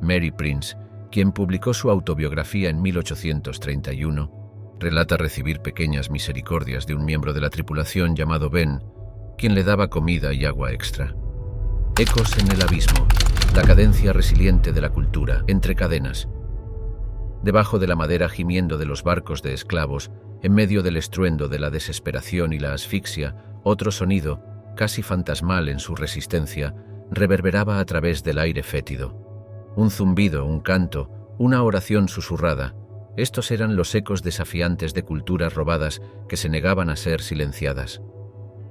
Mary Prince, quien publicó su autobiografía en 1831, relata recibir pequeñas misericordias de un miembro de la tripulación llamado Ben, quien le daba comida y agua extra. Ecos en el abismo, la cadencia resiliente de la cultura, entre cadenas. Debajo de la madera gimiendo de los barcos de esclavos, en medio del estruendo de la desesperación y la asfixia, otro sonido, casi fantasmal en su resistencia, reverberaba a través del aire fétido. Un zumbido, un canto, una oración susurrada. Estos eran los ecos desafiantes de culturas robadas que se negaban a ser silenciadas.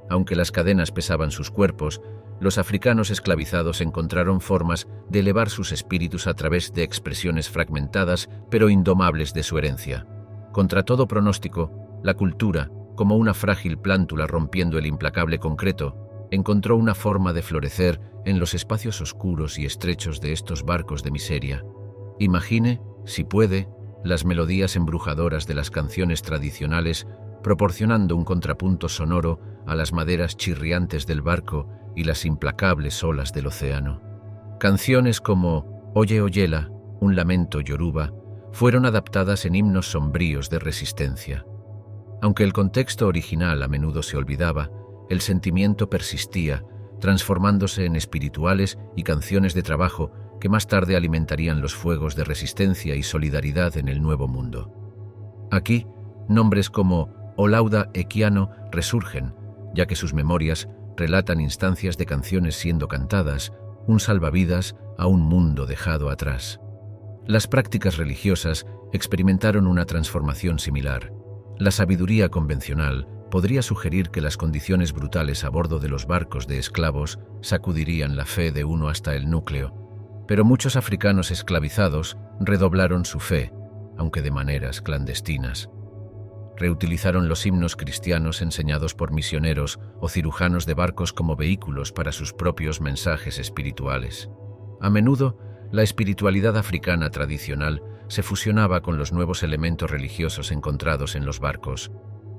Aunque las cadenas pesaban sus cuerpos, los africanos esclavizados encontraron formas de elevar sus espíritus a través de expresiones fragmentadas pero indomables de su herencia. Contra todo pronóstico, la cultura, como una frágil plántula rompiendo el implacable concreto, encontró una forma de florecer en los espacios oscuros y estrechos de estos barcos de miseria. Imagine, si puede, las melodías embrujadoras de las canciones tradicionales, proporcionando un contrapunto sonoro a las maderas chirriantes del barco y las implacables olas del océano. Canciones como Oye Oyela, un lamento yoruba, fueron adaptadas en himnos sombríos de resistencia. Aunque el contexto original a menudo se olvidaba, el sentimiento persistía, transformándose en espirituales y canciones de trabajo que más tarde alimentarían los fuegos de resistencia y solidaridad en el Nuevo Mundo. Aquí, nombres como Olaudah Equiano resurgen, ya que sus memorias relatan instancias de canciones siendo cantadas, un salvavidas a un mundo dejado atrás. Las prácticas religiosas experimentaron una transformación similar. La sabiduría convencional podría sugerir que las condiciones brutales a bordo de los barcos de esclavos sacudirían la fe de uno hasta el núcleo, pero muchos africanos esclavizados redoblaron su fe, aunque de maneras clandestinas. Reutilizaron los himnos cristianos enseñados por misioneros o cirujanos de barcos como vehículos para sus propios mensajes espirituales. A menudo, la espiritualidad africana tradicional se fusionaba con los nuevos elementos religiosos encontrados en los barcos,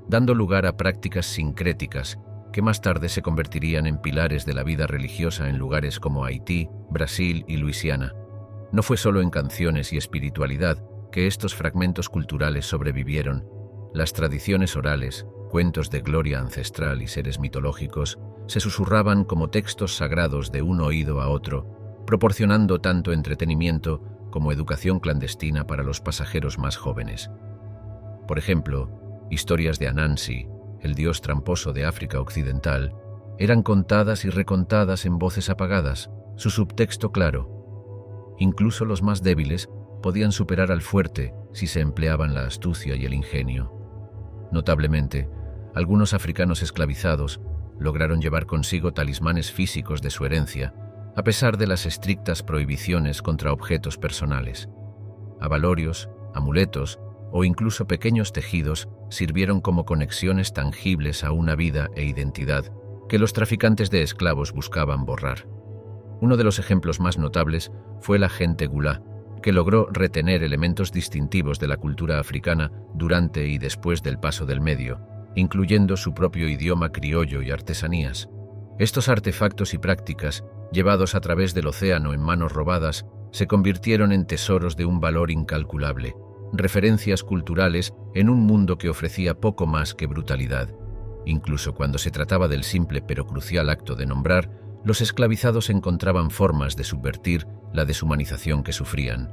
dando lugar a prácticas sincréticas que más tarde se convertirían en pilares de la vida religiosa en lugares como Haití, Brasil y Luisiana. No fue solo en canciones y espiritualidad que estos fragmentos culturales sobrevivieron. Las tradiciones orales, cuentos de gloria ancestral y seres mitológicos se susurraban como textos sagrados de un oído a otro, proporcionando tanto entretenimiento como educación clandestina para los pasajeros más jóvenes. Por ejemplo, historias de Anansi, el dios tramposo de África Occidental, eran contadas y recontadas en voces apagadas, su subtexto claro. Incluso los más débiles podían superar al fuerte si se empleaban la astucia y el ingenio. Notablemente, algunos africanos esclavizados lograron llevar consigo talismanes físicos de su herencia, a pesar de las estrictas prohibiciones contra objetos personales. Abalorios, amuletos o incluso pequeños tejidos sirvieron como conexiones tangibles a una vida e identidad que los traficantes de esclavos buscaban borrar. Uno de los ejemplos más notables fue la gente Gulá, que logró retener elementos distintivos de la cultura africana durante y después del Paso del Medio, incluyendo su propio idioma criollo y artesanías. Estos artefactos y prácticas, llevados a través del océano en manos robadas, se convirtieron en tesoros de un valor incalculable, referencias culturales en un mundo que ofrecía poco más que brutalidad. Incluso cuando se trataba del simple pero crucial acto de nombrar, los esclavizados encontraban formas de subvertir la deshumanización que sufrían.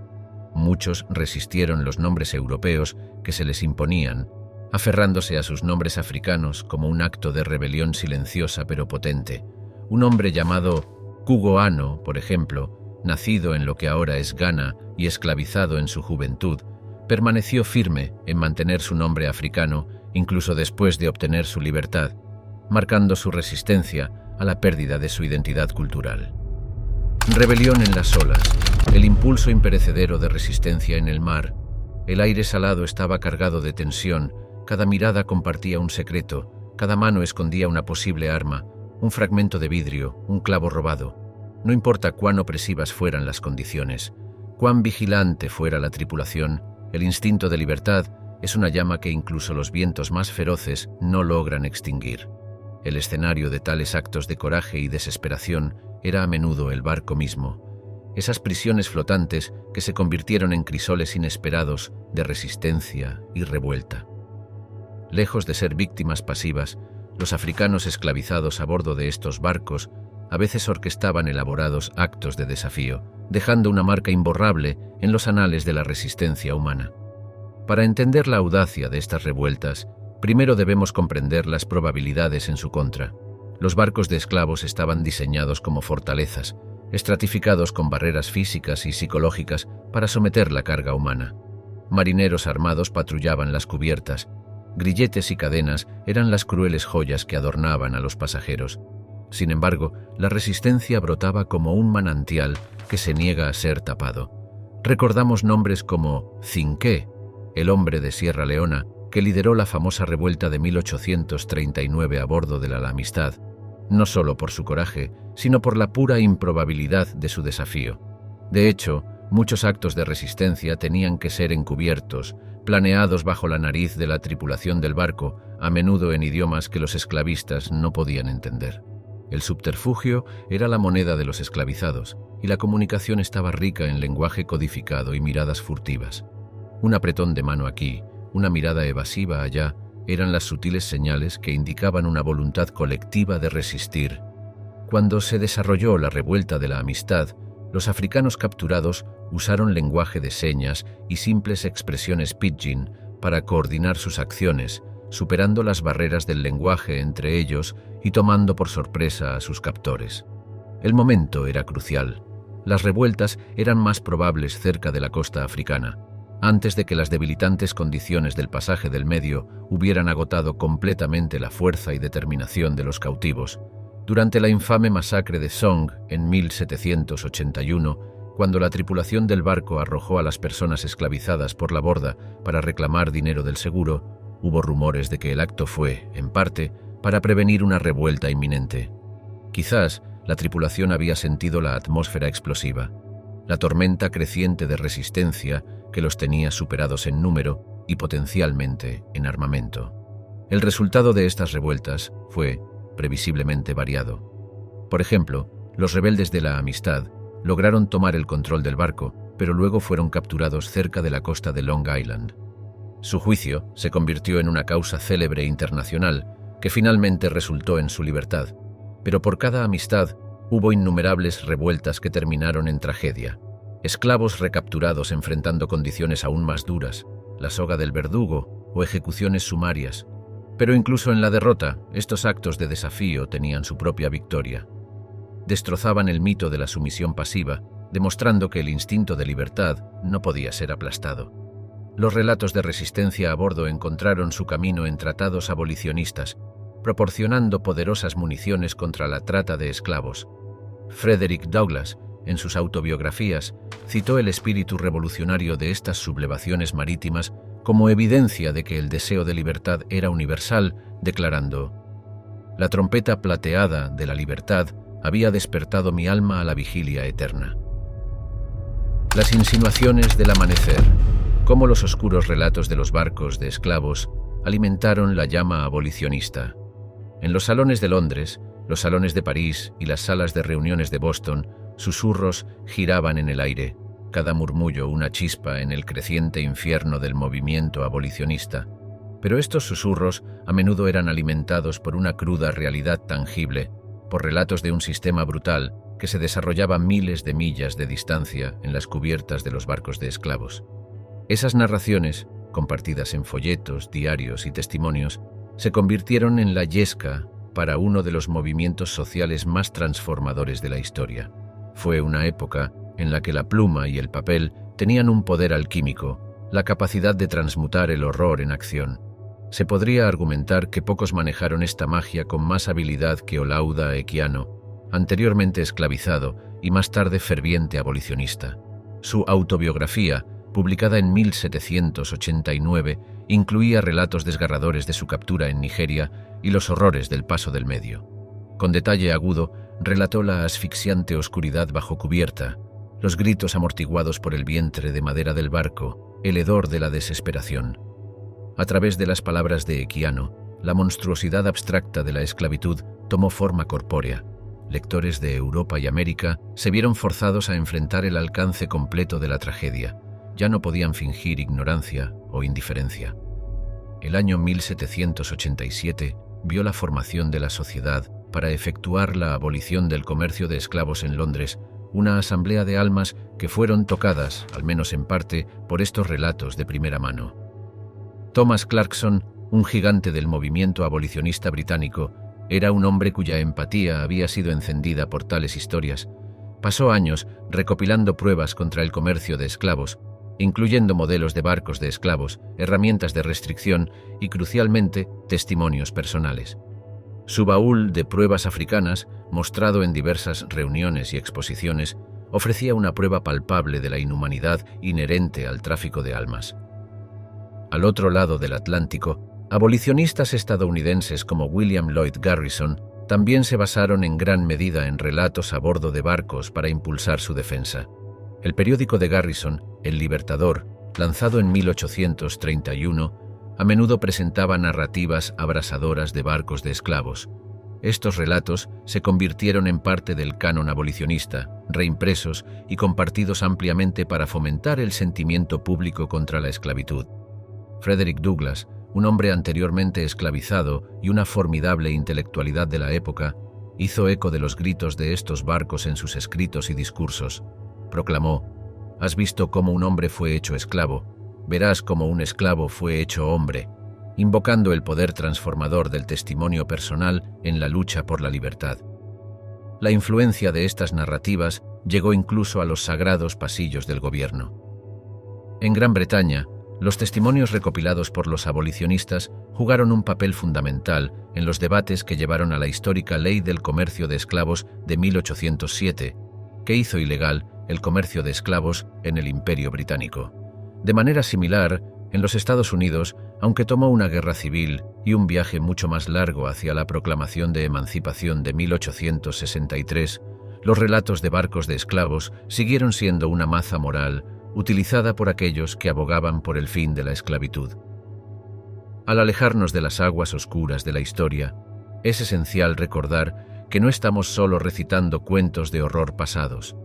Muchos resistieron los nombres europeos que se les imponían, aferrándose a sus nombres africanos como un acto de rebelión silenciosa pero potente. Un hombre llamado Kugoano, por ejemplo, nacido en lo que ahora es Ghana y esclavizado en su juventud, permaneció firme en mantener su nombre africano incluso después de obtener su libertad, marcando su resistencia a la pérdida de su identidad cultural. Rebelión en las olas, el impulso imperecedero de resistencia en el mar. El aire salado estaba cargado de tensión, cada mirada compartía un secreto, cada mano escondía una posible arma, un fragmento de vidrio, un clavo robado. No importa cuán opresivas fueran las condiciones, cuán vigilante fuera la tripulación, el instinto de libertad es una llama que incluso los vientos más feroces no logran extinguir. El escenario de tales actos de coraje y desesperación era a menudo el barco mismo, esas prisiones flotantes que se convirtieron en crisoles inesperados de resistencia y revuelta. Lejos de ser víctimas pasivas, los africanos esclavizados a bordo de estos barcos a veces orquestaban elaborados actos de desafío, dejando una marca imborrable en los anales de la resistencia humana. Para entender la audacia de estas revueltas, primero debemos comprender las probabilidades en su contra. Los barcos de esclavos estaban diseñados como fortalezas, estratificados con barreras físicas y psicológicas para someter la carga humana. Marineros armados patrullaban las cubiertas. Grilletes y cadenas eran las crueles joyas que adornaban a los pasajeros. Sin embargo, la resistencia brotaba como un manantial que se niega a ser tapado. Recordamos nombres como Cinqué, el hombre de Sierra Leona, que lideró la famosa revuelta de 1839 a bordo de la Amistad, no solo por su coraje, sino por la pura improbabilidad de su desafío. De hecho, muchos actos de resistencia tenían que ser encubiertos, planeados bajo la nariz de la tripulación del barco, a menudo en idiomas que los esclavistas no podían entender. El subterfugio era la moneda de los esclavizados, y la comunicación estaba rica en lenguaje codificado y miradas furtivas. Un apretón de mano aquí, una mirada evasiva allá, eran las sutiles señales que indicaban una voluntad colectiva de resistir. Cuando se desarrolló la revuelta de la Amistad, los africanos capturados usaron lenguaje de señas y simples expresiones pidgin para coordinar sus acciones, superando las barreras del lenguaje entre ellos y tomando por sorpresa a sus captores. El momento era crucial. Las revueltas eran más probables cerca de la costa africana, antes de que las debilitantes condiciones del pasaje del Medio hubieran agotado completamente la fuerza y determinación de los cautivos. Durante la infame masacre de Song en 1781, cuando la tripulación del barco arrojó a las personas esclavizadas por la borda para reclamar dinero del seguro, hubo rumores de que el acto fue, en parte, para prevenir una revuelta inminente. Quizás la tripulación había sentido la atmósfera explosiva, la tormenta creciente de resistencia que los tenía superados en número y potencialmente en armamento. El resultado de estas revueltas fue, previsiblemente, variado. Por ejemplo, los rebeldes de la Amistad lograron tomar el control del barco, pero luego fueron capturados cerca de la costa de Long Island. Su juicio se convirtió en una causa célebre internacional que finalmente resultó en su libertad, pero por cada amistad hubo innumerables revueltas que terminaron en tragedia. Esclavos recapturados enfrentando condiciones aún más duras, la soga del verdugo o ejecuciones sumarias. Pero incluso en la derrota, estos actos de desafío tenían su propia victoria. Destrozaban el mito de la sumisión pasiva, demostrando que el instinto de libertad no podía ser aplastado. Los relatos de resistencia a bordo encontraron su camino en tratados abolicionistas, proporcionando poderosas municiones contra la trata de esclavos. Frederick Douglass, en sus autobiografías, citó el espíritu revolucionario de estas sublevaciones marítimas como evidencia de que el deseo de libertad era universal, declarando: «La trompeta plateada de la libertad había despertado mi alma a la vigilia eterna». Las insinuaciones del amanecer, como los oscuros relatos de los barcos de esclavos, alimentaron la llama abolicionista. En los salones de Londres, los salones de París y las salas de reuniones de Boston, susurros giraban en el aire, cada murmullo una chispa en el creciente infierno del movimiento abolicionista. Pero estos susurros a menudo eran alimentados por una cruda realidad tangible, por relatos de un sistema brutal que se desarrollaba a miles de millas de distancia en las cubiertas de los barcos de esclavos. Esas narraciones, compartidas en folletos, diarios y testimonios, se convirtieron en la yesca para uno de los movimientos sociales más transformadores de la historia. Fue una época en la que la pluma y el papel tenían un poder alquímico, la capacidad de transmutar el horror en acción. Se podría argumentar que pocos manejaron esta magia con más habilidad que Olaudah Equiano, anteriormente esclavizado y más tarde ferviente abolicionista. Su autobiografía, publicada en 1789, incluía relatos desgarradores de su captura en Nigeria y los horrores del Paso del Medio. Con detalle agudo, relató la asfixiante oscuridad bajo cubierta, los gritos amortiguados por el vientre de madera del barco, el hedor de la desesperación. A través de las palabras de Equiano, la monstruosidad abstracta de la esclavitud tomó forma corpórea. Lectores de Europa y América se vieron forzados a enfrentar el alcance completo de la tragedia. Ya no podían fingir ignorancia o indiferencia. El año 1787 vio la formación de la Sociedad para efectuar la abolición del comercio de esclavos en Londres, una asamblea de almas que fueron tocadas, al menos en parte, por estos relatos de primera mano. Thomas Clarkson, un gigante del movimiento abolicionista británico, era un hombre cuya empatía había sido encendida por tales historias. Pasó años recopilando pruebas contra el comercio de esclavos, incluyendo modelos de barcos de esclavos, herramientas de restricción y, crucialmente, testimonios personales. Su baúl de pruebas africanas, mostrado en diversas reuniones y exposiciones, ofrecía una prueba palpable de la inhumanidad inherente al tráfico de almas. Al otro lado del Atlántico, abolicionistas estadounidenses como William Lloyd Garrison también se basaron en gran medida en relatos a bordo de barcos para impulsar su defensa. El periódico de Garrison, El Libertador, lanzado en 1831, a menudo presentaba narrativas abrasadoras de barcos de esclavos. Estos relatos se convirtieron en parte del canon abolicionista, reimpresos y compartidos ampliamente para fomentar el sentimiento público contra la esclavitud. Frederick Douglass, un hombre anteriormente esclavizado y una formidable intelectualidad de la época, hizo eco de los gritos de estos barcos en sus escritos y discursos. Proclamó: «Has visto cómo un hombre fue hecho esclavo, verás cómo un esclavo fue hecho hombre», invocando el poder transformador del testimonio personal en la lucha por la libertad. La influencia de estas narrativas llegó incluso a los sagrados pasillos del gobierno. En Gran Bretaña, los testimonios recopilados por los abolicionistas jugaron un papel fundamental en los debates que llevaron a la histórica Ley del Comercio de Esclavos de 1807, que hizo ilegal el comercio de esclavos en el Imperio Británico. De manera similar, en los Estados Unidos, Aunque tomó una guerra civil y un viaje mucho más largo hacia la proclamación de emancipación de 1863, los relatos de barcos de esclavos siguieron siendo una maza moral utilizada por aquellos que abogaban por el fin de la esclavitud. Al alejarnos de las aguas oscuras de la historia, es esencial recordar que no estamos solo recitando cuentos de horror pasados.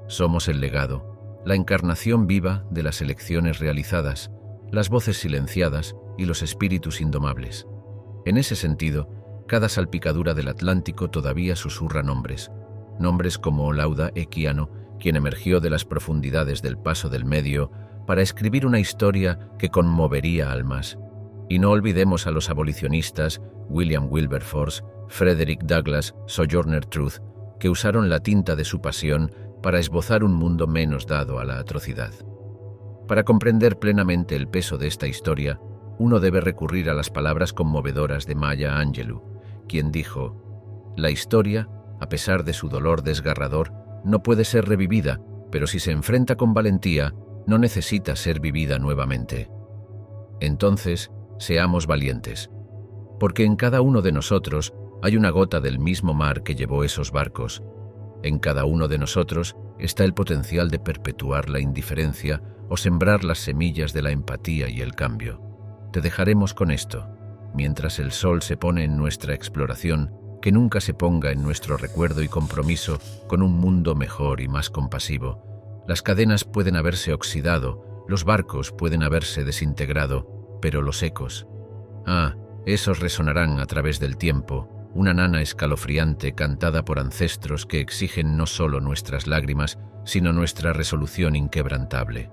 Somos el legado, la encarnación viva de las elecciones realizadas, las voces silenciadas y los espíritus indomables. En ese sentido, cada salpicadura del Atlántico todavía susurra nombres como Lauda Equiano, quien emergió de las profundidades del Paso del Medio para escribir una historia que conmovería almas. Y no olvidemos a los abolicionistas William Wilberforce, Frederick Douglass, Sojourner Truth, que usaron la tinta de su pasión para esbozar un mundo menos dado a la atrocidad. Para comprender plenamente el peso de esta historia, uno debe recurrir a las palabras conmovedoras de Maya Angelou, quien dijo: «La historia, a pesar de su dolor desgarrador, no puede ser revivida, pero si se enfrenta con valentía, no necesita ser vivida nuevamente». Entonces, seamos valientes, porque en cada uno de nosotros hay una gota del mismo mar que llevó esos barcos. En cada uno de nosotros está el potencial de perpetuar la indiferencia o sembrar las semillas de la empatía y el cambio. Te dejaremos con esto. Mientras el sol se pone en nuestra exploración, que nunca se ponga en nuestro recuerdo y compromiso con un mundo mejor y más compasivo. Las cadenas pueden haberse oxidado, los barcos pueden haberse desintegrado, pero los ecos, esos resonarán a través del tiempo, una nana escalofriante cantada por ancestros que exigen no solo nuestras lágrimas, sino nuestra resolución inquebrantable.